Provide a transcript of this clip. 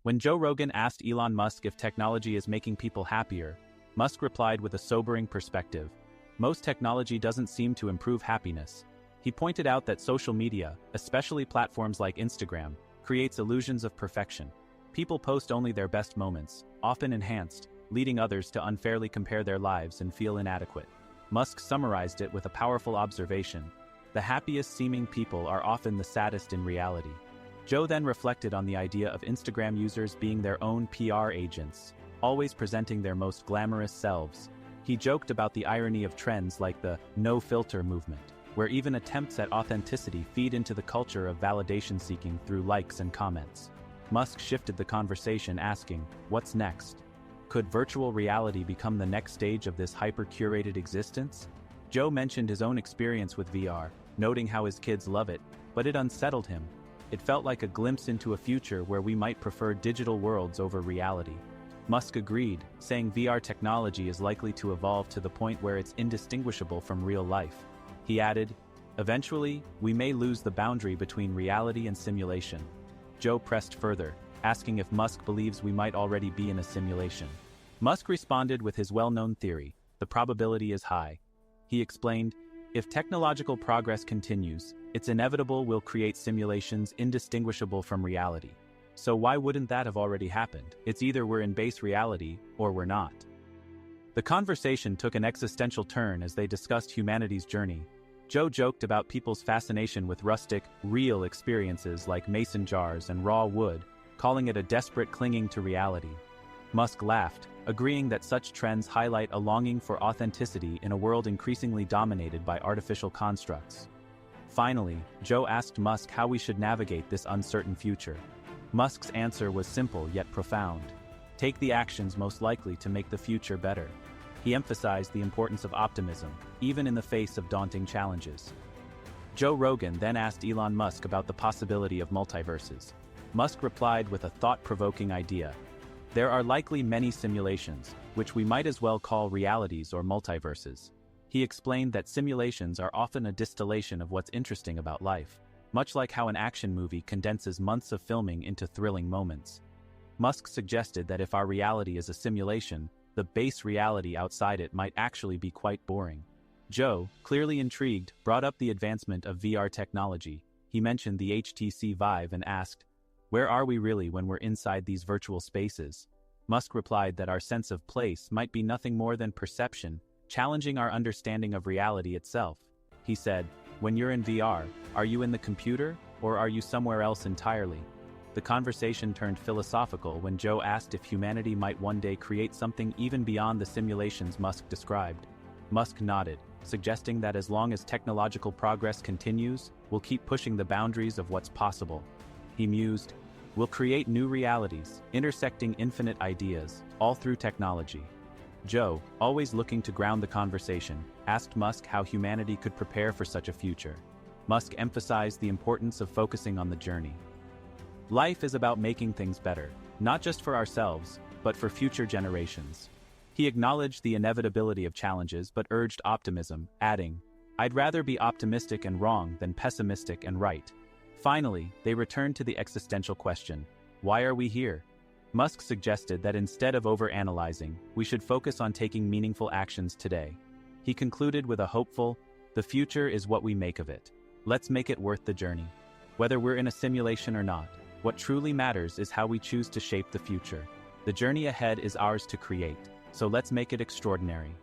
When Joe Rogan asked Elon Musk if technology is making people happier, Musk replied with a sobering perspective. Most technology doesn't seem to improve happiness. He pointed out that social media, especially platforms like Instagram, creates illusions of perfection. People post only their best moments, often enhanced, leading others to unfairly compare their lives and feel inadequate. Musk summarized it with a powerful observation. The happiest-seeming people are often the saddest in reality. Joe then reflected on the idea of Instagram users being their own PR agents, always presenting their most glamorous selves. He joked about the irony of trends like the no-filter movement, where even attempts at authenticity feed into the culture of validation seeking through likes and comments. Musk shifted the conversation asking, what's next? Could virtual reality become the next stage of this hyper-curated existence? Joe mentioned his own experience with VR, noting how his kids love it, but it unsettled him. It felt like a glimpse into a future where we might prefer digital worlds over reality. Musk agreed, saying VR technology is likely to evolve to the point where it's indistinguishable from real life. He added, eventually, we may lose the boundary between reality and simulation. Joe pressed further, asking if Musk believes we might already be in a simulation. Musk responded with his well-known theory, the probability is high. He explained, if technological progress continues, it's inevitable we'll create simulations indistinguishable from reality. So why wouldn't that have already happened? It's either we're in base reality, or we're not. The conversation took an existential turn as they discussed humanity's journey. Joe joked about people's fascination with rustic, real experiences like mason jars and raw wood, calling it a desperate clinging to reality. Musk laughed, agreeing that such trends highlight a longing for authenticity in a world increasingly dominated by artificial constructs. Finally, Joe asked Musk how we should navigate this uncertain future. Musk's answer was simple yet profound. Take the actions most likely to make the future better. He emphasized the importance of optimism, even in the face of daunting challenges. Joe Rogan then asked Elon Musk about the possibility of multiverses. Musk replied with a thought-provoking idea. There are likely many simulations, which we might as well call realities or multiverses. He explained that simulations are often a distillation of what's interesting about life, much like how an action movie condenses months of filming into thrilling moments. Musk suggested that if our reality is a simulation, the base reality outside it might actually be quite boring. Joe, clearly intrigued, brought up the advancement of VR technology. He mentioned the HTC Vive and asked, where are we really when we're inside these virtual spaces? Musk replied that our sense of place might be nothing more than perception, challenging our understanding of reality itself. He said, when you're in VR, are you in the computer, or are you somewhere else entirely? The conversation turned philosophical when Joe asked if humanity might one day create something even beyond the simulations Musk described. Musk nodded, suggesting that as long as technological progress continues, we'll keep pushing the boundaries of what's possible. He mused, we'll create new realities, intersecting infinite ideas, all through technology. Joe, always looking to ground the conversation, asked Musk how humanity could prepare for such a future. Musk emphasized the importance of focusing on the journey. Life is about making things better, not just for ourselves, but for future generations. He acknowledged the inevitability of challenges but urged optimism, adding, I'd rather be optimistic and wrong than pessimistic and right. Finally, they returned to the existential question, why are we here? Musk suggested that instead of overanalyzing, we should focus on taking meaningful actions today. He concluded with a hopeful, the future is what we make of it. Let's make it worth the journey. Whether we're in a simulation or not, what truly matters is how we choose to shape the future. The journey ahead is ours to create, so let's make it extraordinary.